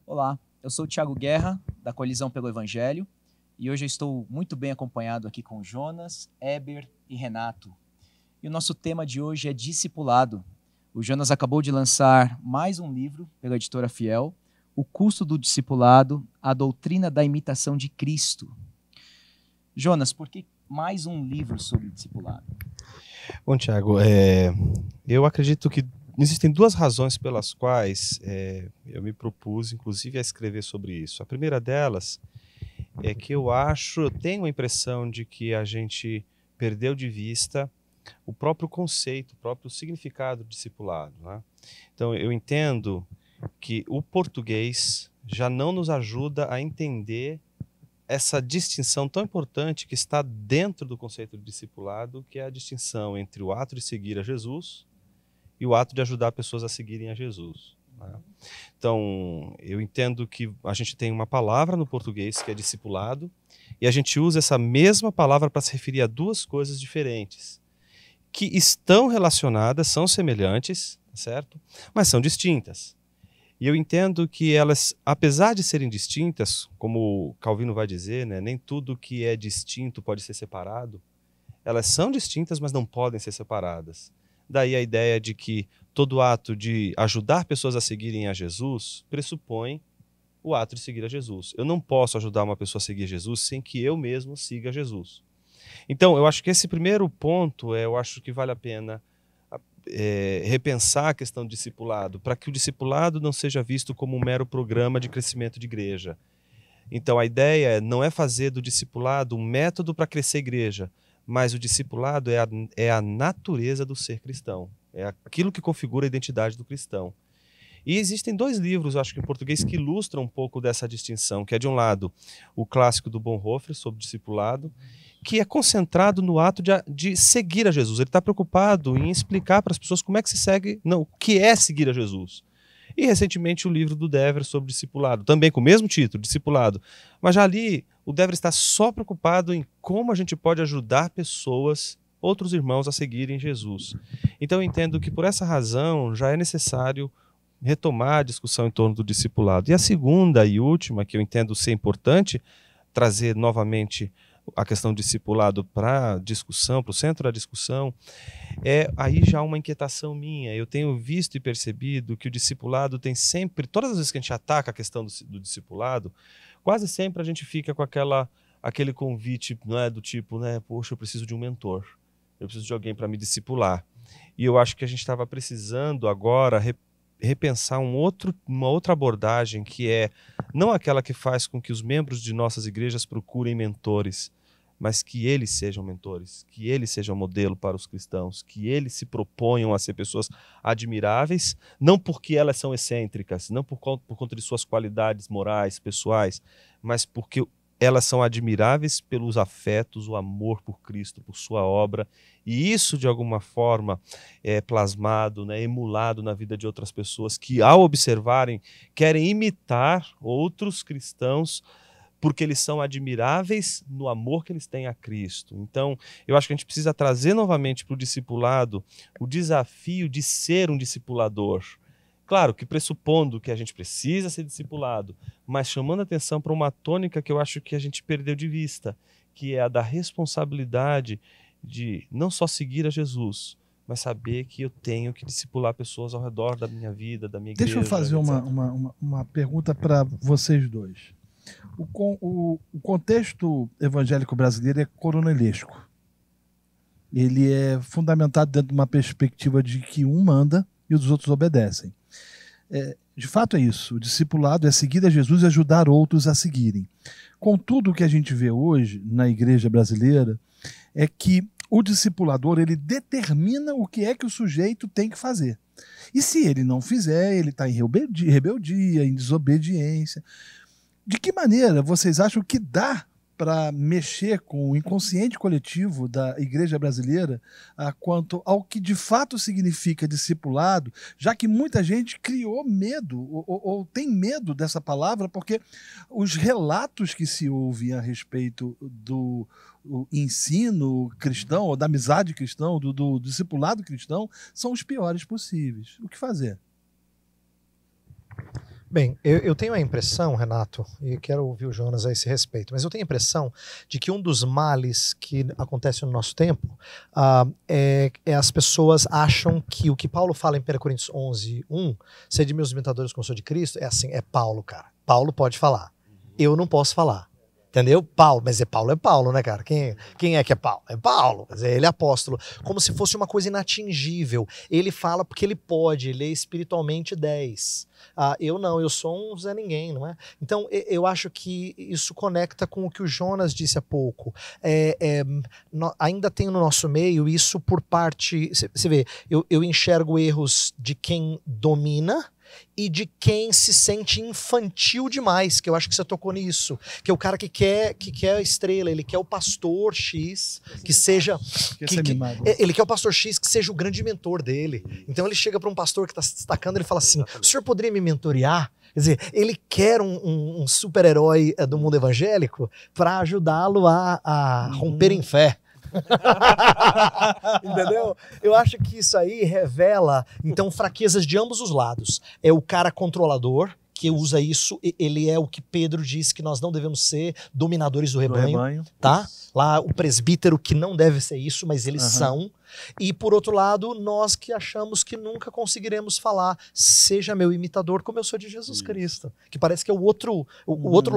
Olá, eu sou o Thiago Guerra, da Colisão pelo Evangelho, e hoje eu estou muito bem acompanhado aqui com Jonas, Eber e Renato. E o nosso tema de hoje é discipulado. O Jonas acabou de lançar mais um livro pela editora Fiel, O Custo do Discipulado, a Doutrina da Imitação de Cristo. Jonas, por que mais um livro sobre discipulado? Bom, Thiago, eu acredito que existem duas razões pelas quais eu me propus, inclusive, a escrever sobre isso. A primeira delas é que eu tenho a impressão de que a gente perdeu de vista o próprio conceito, o próprio significado do discipulado, né? Então, eu entendo que o português já não nos ajuda a entender essa distinção tão importante que está dentro do conceito de discipulado, que é a distinção entre o ato de seguir a Jesus e o ato de ajudar pessoas a seguirem a Jesus, né? Então, eu entendo que a gente tem uma palavra no português que é discipulado, e a gente usa essa mesma palavra para se referir a duas coisas diferentes, que estão relacionadas, são semelhantes, certo? Mas são distintas. E eu entendo que elas, apesar de serem distintas, como Calvino vai dizer, né, nem tudo que é distinto pode ser separado, elas são distintas, mas não podem ser separadas. Daí a ideia de que todo ato de ajudar pessoas a seguirem a Jesus pressupõe o ato de seguir a Jesus. Eu não posso ajudar uma pessoa a seguir Jesus sem que eu mesmo siga Jesus. Então, eu acho que esse primeiro ponto, eu acho que vale a pena repensar a questão do discipulado, para que o discipulado não seja visto como um mero programa de crescimento de igreja. Então, a ideia não é fazer do discipulado um método para crescer a igreja, mas o discipulado é a natureza do ser cristão, é aquilo que configura a identidade do cristão. E existem dois livros, acho que em português, que ilustram um pouco dessa distinção, que é, de um lado, o clássico do Bonhoeffer, sobre discipulado, que é concentrado no ato de seguir a Jesus. Ele está preocupado em explicar para as pessoas como é que se segue, não, o que é seguir a Jesus. E, recentemente, o livro do Dever sobre discipulado, também com o mesmo título, Discipulado. Mas já ali, o Dever está só preocupado em como a gente pode ajudar pessoas, outros irmãos, a seguirem Jesus. Então, eu entendo que, por essa razão, já é necessário retomar a discussão em torno do discipulado. E a segunda e última, que eu entendo ser importante, trazer novamente a questão do discipulado para a discussão, para o centro da discussão, é aí já uma inquietação minha. Eu tenho visto e percebido que o discipulado tem sempre, todas as vezes que a gente ataca a questão do discipulado, quase sempre a gente fica com aquele convite, não é, do tipo, né, poxa, eu preciso de um mentor, eu preciso de alguém para me discipular. E eu acho que a gente estava precisando agora repensar uma outra abordagem, que é não aquela que faz com que os membros de nossas igrejas procurem mentores, mas que eles sejam mentores, que eles sejam modelo para os cristãos, que eles se proponham a ser pessoas admiráveis, não porque elas são excêntricas, não por conta de suas qualidades morais, pessoais, mas porque elas são admiráveis pelos afetos, o amor por Cristo, por sua obra, e isso de alguma forma é plasmado, né, emulado na vida de outras pessoas que, ao observarem, querem imitar outros cristãos porque eles são admiráveis no amor que eles têm a Cristo. Então, eu acho que a gente precisa trazer novamente para o discipulado o desafio de ser um discipulador. Claro que pressupondo que a gente precisa ser discipulado, mas chamando atenção para uma tônica que eu acho que a gente perdeu de vista, que é a da responsabilidade de não só seguir a Jesus, mas saber que eu tenho que discipular pessoas ao redor da minha vida, da minha igreja. Deixa eu fazer etc. uma pergunta para vocês dois. O contexto evangélico brasileiro é coronelesco. Ele é fundamentado dentro de uma perspectiva de que um manda e os outros obedecem. De fato é isso. O discipulado é seguir a Jesus e ajudar outros a seguirem. Contudo, o que a gente vê hoje na igreja brasileira é que o discipulador ele determina o que é que o sujeito tem que fazer. E se ele não fizer, ele está em rebeldia, em desobediência. De que maneira vocês acham que dá para mexer com o inconsciente coletivo da igreja brasileira quanto ao que de fato significa discipulado, já que muita gente criou medo ou tem medo dessa palavra, porque os relatos que se ouvem a respeito do ensino cristão, ou da amizade cristã, do discipulado cristão, são os piores possíveis. O que fazer? Bem, eu tenho a impressão, Renato, e quero ouvir o Jonas a esse respeito, mas eu tenho a impressão de que um dos males que acontece no nosso tempo é as pessoas acham que o que Paulo fala em 1 Coríntios 11:1, sede meus imitadores como sou de Cristo, é assim, é Paulo, cara. Paulo pode falar. Eu não posso falar. Entendeu? Paulo, mas Paulo é Paulo, né, cara? Quem é que é Paulo? É Paulo, quer dizer, ele é apóstolo. Como se fosse uma coisa inatingível. Ele fala porque ele pode, ele é espiritualmente 10. Eu não, eu sou um Zé Ninguém, não é? Então, eu acho que isso conecta com o que o Jonas disse há pouco. Ainda tem no nosso meio isso por parte... Você vê, eu enxergo erros de quem domina e de quem se sente infantil demais, que eu acho que você tocou nisso, que é o cara que quer a estrela, ele quer o pastor X, que seja... ele quer o pastor X que seja o grande mentor dele. Então ele chega para um pastor que está se destacando, ele fala assim, o senhor poderia me mentorear? Quer dizer, ele quer um super-herói do mundo evangélico para ajudá-lo a romper em fé. Entendeu? Eu acho que isso aí revela, então, fraquezas de ambos os lados. É o cara controlador, que usa isso, ele é o que Pedro diz que nós não devemos ser, dominadores do rebanho. Tá? Lá o presbítero que não deve ser isso, mas eles são. E por outro lado, nós que achamos que nunca conseguiremos falar, seja meu imitador como eu sou de Jesus Cristo. Que parece que é o outro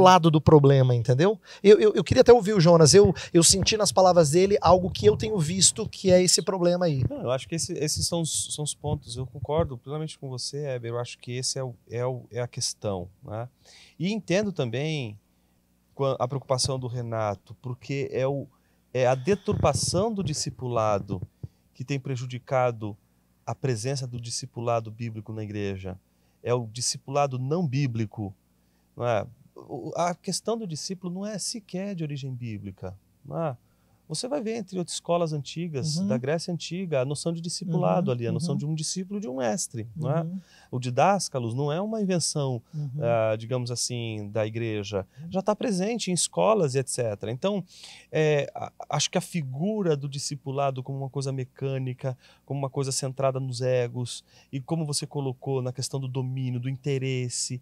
lado do problema, entendeu? Eu queria até ouvir o Jonas, eu senti nas palavras dele algo que eu tenho visto que é esse problema aí. Não, eu acho que esses são os pontos, eu concordo plenamente com você, Heber, eu acho que esse é a questão, né? E entendo também a preocupação do Renato, porque é a deturpação do discipulado que tem prejudicado a presença do discipulado bíblico na igreja. É o discipulado não bíblico. Não é? A questão do discípulo não é sequer de origem bíblica. Não é? Você vai ver entre outras escolas antigas, da Grécia Antiga, a noção de discipulado ali, a noção de um discípulo e de um mestre. Não é? O didáscalos não é uma invenção, digamos assim, da igreja. Já está presente em escolas e etc. Então, acho que a figura do discipulado como uma coisa mecânica, como uma coisa centrada nos egos, e como você colocou na questão do domínio, do interesse,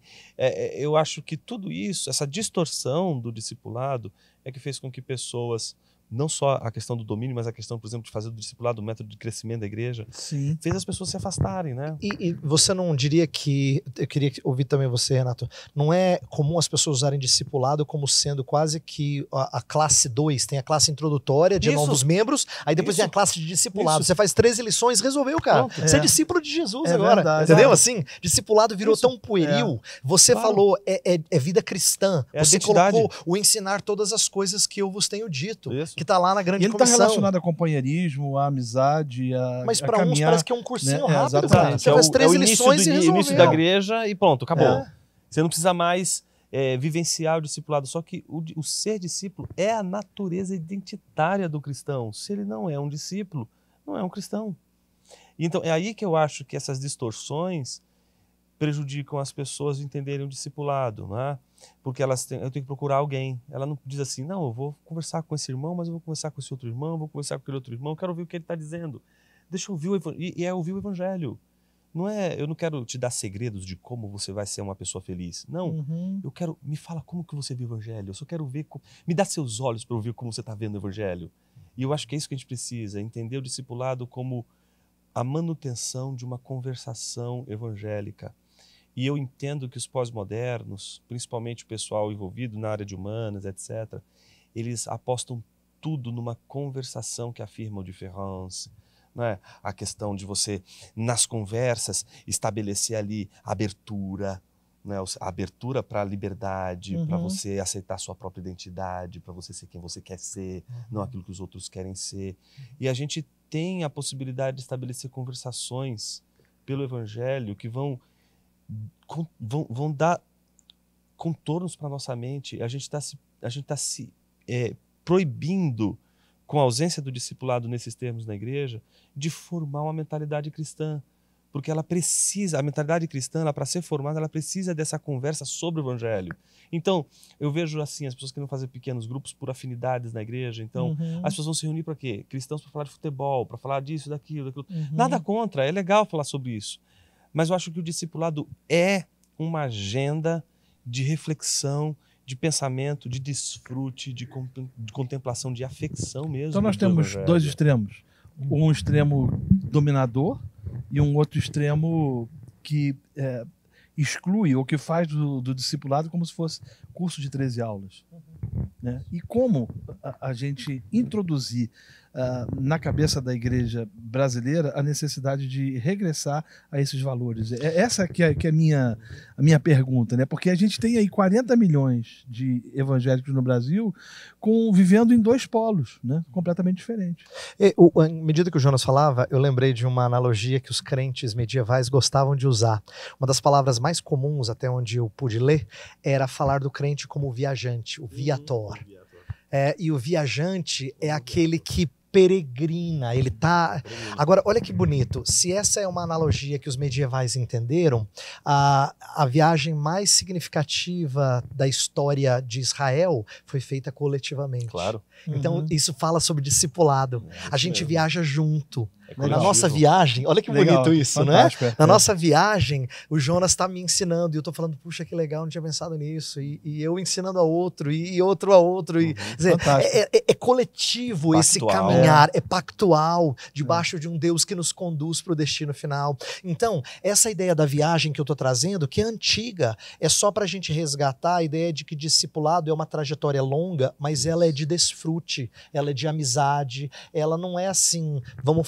eu acho que tudo isso, essa distorção do discipulado, é que fez com que pessoas... não só a questão do domínio, mas a questão, por exemplo, de fazer do discipulado o método de crescimento da igreja, fez as pessoas se afastarem, né? E você não diria que, eu queria ouvir também você, Renato, não é comum as pessoas usarem discipulado como sendo quase que a classe 2, tem a classe introdutória de novos membros, aí depois tem a classe de discipulado, você faz 13 lições, resolveu, cara. Você é discípulo de Jesus agora, verdade, entendeu? Assim, discipulado virou tão pueril, você falou, é vida cristã, você colocou o ensinar todas as coisas que eu vos tenho dito. Que tá lá na grande comissão. Ele tá relacionado a companheirismo, a amizade, mas para uns parece que é um cursinho rápido, cara. Você faz 13 lições e resolveu. Início da igreja e pronto, acabou. Você não precisa mais vivenciar o discipulado. Só que o ser discípulo é a natureza identitária do cristão. Se ele não é um discípulo, não é um cristão. Então é aí que eu acho que essas distorções prejudicam as pessoas de entenderem o discipulado, né? Porque eu tenho que procurar alguém. Ela não diz assim, não, eu vou conversar com esse irmão, mas eu vou conversar com esse outro irmão, vou conversar com aquele outro irmão, eu quero ouvir o que ele está dizendo. Deixa eu ouvir ouvir o evangelho. Eu não quero te dar segredos de como você vai ser uma pessoa feliz. Não, me fala como que você vê o evangelho. Eu só quero ver, me dá seus olhos para ouvir como você está vendo o evangelho. E eu acho que é isso que a gente precisa, entender o discipulado como a manutenção de uma conversação evangélica. E eu entendo que os pós-modernos, principalmente o pessoal envolvido na área de humanas, etc., eles apostam tudo numa conversação que afirma o différence, né? A questão de você, nas conversas, estabelecer ali abertura, né? A abertura para a liberdade, para você aceitar a sua própria identidade, para você ser quem você quer ser, não aquilo que os outros querem ser. E a gente tem a possibilidade de estabelecer conversações pelo Evangelho que vão dar contornos para a nossa mente. A gente está se proibindo, com a ausência do discipulado nesses termos na igreja, de formar uma mentalidade cristã. Porque ela precisa, a mentalidade cristã, para ser formada, ela precisa dessa conversa sobre o Evangelho. Então, eu vejo assim, as pessoas querem fazer pequenos grupos por afinidades na igreja. Então, as pessoas vão se reunir para quê? Cristãos para falar de futebol, para falar disso, daquilo. Nada contra, é legal falar sobre isso. Mas eu acho que o discipulado é uma agenda de reflexão, de pensamento, de desfrute, de contemplação, de afecção mesmo. Então nós temos dois extremos. Um extremo dominador e um outro extremo que exclui ou que faz do discipulado como se fosse curso de 13 aulas. Né? E como a gente introduzir na cabeça da igreja brasileira a necessidade de regressar a esses valores? Essa que é a minha pergunta, né? Porque a gente tem aí 40 milhões de evangélicos no Brasil vivendo em dois polos, né? Completamente diferentes. À medida que o Jonas falava, eu lembrei de uma analogia que os crentes medievais gostavam de usar. Uma das palavras mais comuns, até onde eu pude ler, era falar do crente como viajante, o viator. E o viajante é aquele que peregrina, ele tá... Agora, olha que bonito, se essa é uma analogia que os medievais entenderam, a viagem mais significativa da história de Israel foi feita coletivamente. Claro. Então, isso fala sobre discipulado. A gente viaja junto. É Na nossa viagem, olha que bonito isso, né? Na nossa viagem, o Jonas está me ensinando e eu estou falando, puxa, que legal, não tinha pensado nisso. E eu ensinando a outro, e outro a outro. Quer dizer, é coletivo pactual. Esse caminhar, é pactual, debaixo de um Deus que nos conduz para o destino final. Então, essa ideia da viagem que eu estou trazendo, que é antiga, é só para a gente resgatar a ideia de que discipulado é uma trajetória longa, mas ela é de desfrute, ela é de amizade, ela não é assim,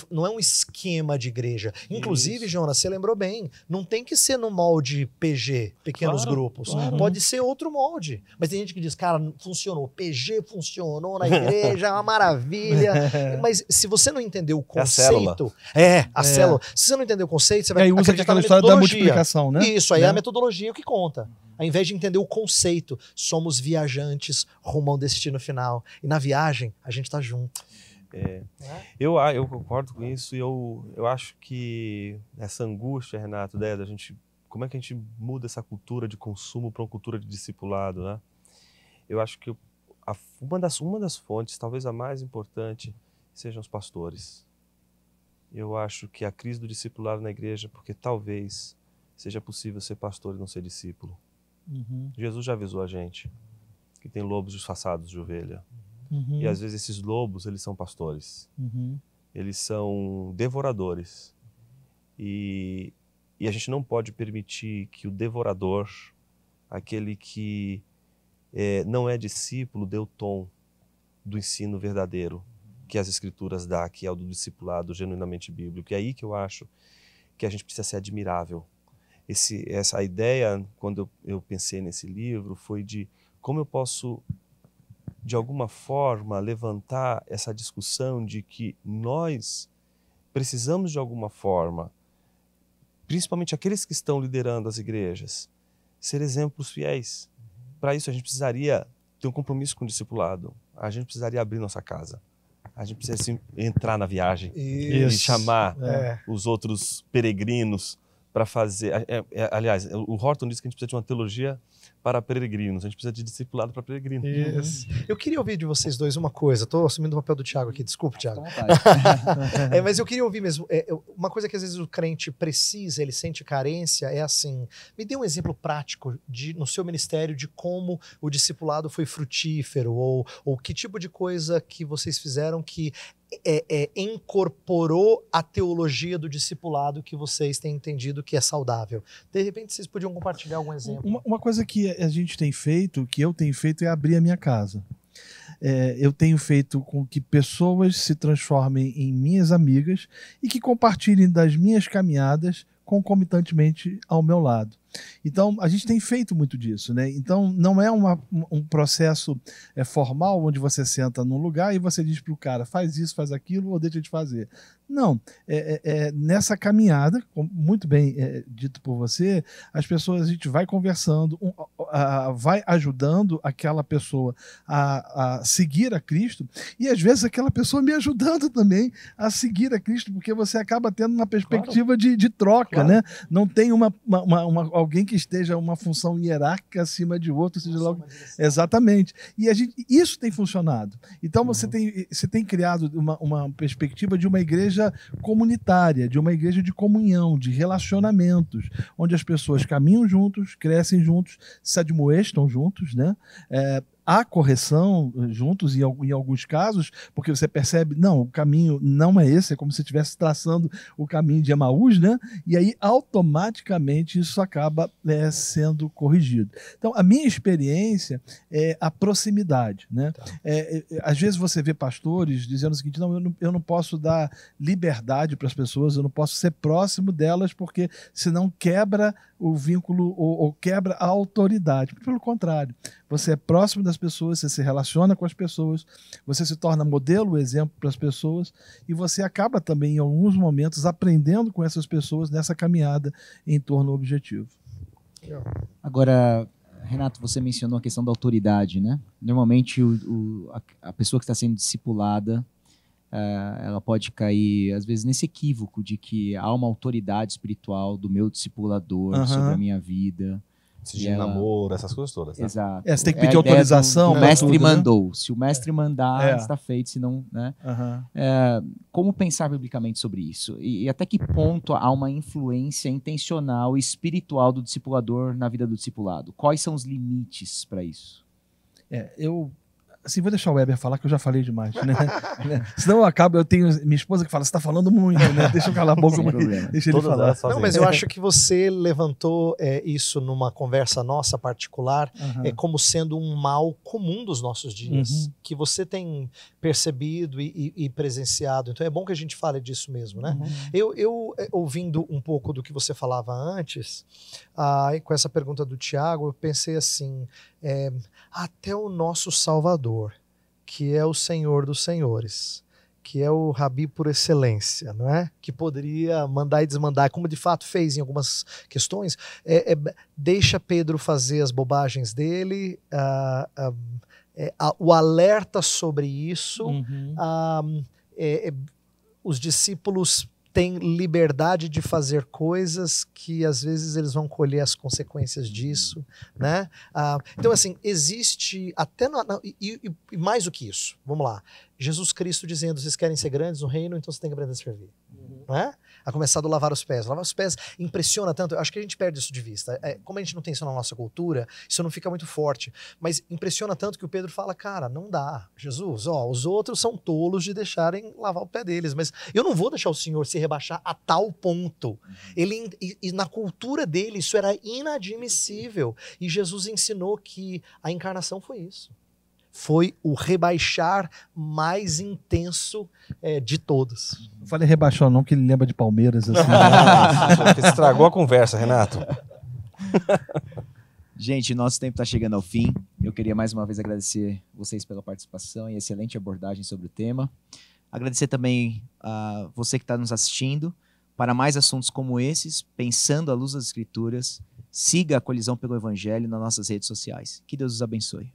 não é um esquema de igreja. Inclusive, Jonas, você lembrou bem, não tem que ser no molde PG, pequenos grupos. Pode ser outro molde. Mas tem gente que diz, cara, funcionou, PG funcionou na igreja, é uma maravilha. Mas se você não entender o conceito... a célula. Se você não entender o conceito, você vai aí usa aquela história da multiplicação, né? Isso, aí é a metodologia que conta. Ao invés de entender o conceito, somos viajantes rumo ao destino final. E na viagem, a gente está junto. Eu concordo com isso e eu acho que essa angústia, Renato, da gente, como é que a gente muda essa cultura de consumo para uma cultura de discipulado, né? Eu acho que uma das fontes, talvez a mais importante, sejam os pastores. Eu acho que a crise do discipulado na igreja, porque talvez seja possível ser pastor e não ser discípulo. Jesus já avisou a gente que tem lobos disfarçados de ovelha. E às vezes esses lobos, eles são pastores. Eles são devoradores. E a gente não pode permitir que o devorador, aquele que não é discípulo, dê o tom do ensino verdadeiro que as Escrituras dão, que é o do discipulado genuinamente bíblico. E é aí que eu acho que a gente precisa ser admirável. Essa ideia, quando eu pensei nesse livro, foi de como eu posso, de alguma forma, levantar essa discussão de que nós precisamos, de alguma forma, principalmente aqueles que estão liderando as igrejas, ser exemplos fiéis. Para isso, a gente precisaria ter um compromisso com o discipulado. A gente precisaria abrir nossa casa. A gente precisa assim, entrar na viagem e chamar os outros peregrinos para fazer... Aliás, o Horton disse que a gente precisa de uma teologia para peregrinos. A gente precisa de discipulado para peregrinos. Isso. Eu queria ouvir de vocês dois uma coisa. Estou assumindo o papel do Thiago aqui. Desculpe, Thiago. Mas eu queria ouvir mesmo. Uma coisa que às vezes o crente precisa, ele sente carência, é assim, me dê um exemplo prático no seu ministério de como o discipulado foi frutífero ou que tipo de coisa que vocês fizeram que incorporou a teologia do discipulado que vocês têm entendido que é saudável. De repente, vocês podiam compartilhar algum exemplo. Uma coisa que a gente tem feito, que eu tenho feito, é abrir a minha casa. Eu tenho feito com que pessoas se transformem em minhas amigas e que compartilhem das minhas caminhadas concomitantemente ao meu lado. Então, a gente tem feito muito disso, né? Então, não é um processo formal onde você senta num lugar e você diz para o cara, faz isso, faz aquilo, ou deixa de fazer. Não, nessa caminhada, muito bem dito por você, as pessoas, a gente vai conversando, vai ajudando aquela pessoa a seguir a Cristo, e às vezes aquela pessoa me ajudando também a seguir a Cristo, porque você acaba tendo uma perspectiva de troca, né? Não tem alguém que esteja uma função hierárquica acima de outro, seja logo. Exatamente. E isso tem funcionado. Então você tem criado uma perspectiva de uma igreja comunitária, de uma igreja de comunhão, de relacionamentos, onde as pessoas caminham juntos, crescem juntos, se admoestam juntos, né? Há correção juntos em alguns casos, porque você percebe, não, o caminho não é esse, é como se estivesse traçando o caminho de Emaús, né? E aí automaticamente isso acaba sendo corrigido. Então, a minha experiência é a proximidade, né? Tá. Às vezes você vê pastores dizendo o seguinte, não, eu não posso dar liberdade para as pessoas, eu não posso ser próximo delas, porque senão quebra o vínculo ou quebra a autoridade. Pelo contrário, você é próximo das pessoas, você se relaciona com as pessoas, você se torna modelo, exemplo para as pessoas, e você acaba também, em alguns momentos, aprendendo com essas pessoas nessa caminhada em torno do objetivo. Agora, Renato, você mencionou a questão da autoridade, né? Normalmente, a pessoa que está sendo discipulada, ela pode cair, às vezes, nesse equívoco de que há uma autoridade espiritual do meu discipulador sobre a minha vida. De namoro, essas coisas todas. Né? Exato. Você tem que pedir autorização. O mestre tudo, mandou. Né? Se o mestre mandar, está feito, senão... Né? Como pensar biblicamente sobre isso? E até que ponto há uma influência intencional e espiritual do discipulador na vida do discipulado? Quais são os limites para isso? Assim, vou deixar o Weber falar, que eu já falei demais, né? Senão eu tenho minha esposa que fala, você está falando muito, né? Deixa eu calar a boca, deixa ele falar. Não, mas eu acho que você levantou isso numa conversa nossa particular, como sendo um mal comum dos nossos dias, que você tem percebido e presenciado. Então é bom que a gente fale disso mesmo, né? Eu ouvindo um pouco do que você falava antes, com essa pergunta do Tiago, eu pensei assim, até o nosso Salvador, que é o Senhor dos Senhores, que é o Rabi por excelência, não é? Que poderia mandar e desmandar, como de fato fez em algumas questões, deixa Pedro fazer as bobagens dele, o alerta sobre isso, os discípulos têm liberdade de fazer coisas que às vezes eles vão colher as consequências disso, né? Então assim, existe até e mais do que isso, vamos lá, Jesus Cristo dizendo, vocês querem ser grandes no reino, então você tem que aprender a servir, não é? A começar do lavar os pés impressiona tanto, eu acho que a gente perde isso de vista, como a gente não tem isso na nossa cultura, isso não fica muito forte, mas impressiona tanto que o Pedro fala, cara, não dá, Jesus, os outros são tolos de deixarem lavar o pé deles, mas eu não vou deixar o Senhor se rebaixar a tal ponto. E na cultura dele isso era inadmissível, e Jesus ensinou que a encarnação foi isso. Foi o rebaixar mais intenso de todos. Não falei rebaixar não, que ele lembra de Palmeiras. Assim, Você estragou a conversa, Renato. Gente, nosso tempo está chegando ao fim. Eu queria mais uma vez agradecer vocês pela participação e excelente abordagem sobre o tema. Agradecer também a você que está nos assistindo. Para mais assuntos como esses, pensando à luz das Escrituras, siga a Colisão pelo Evangelho nas nossas redes sociais. Que Deus os abençoe.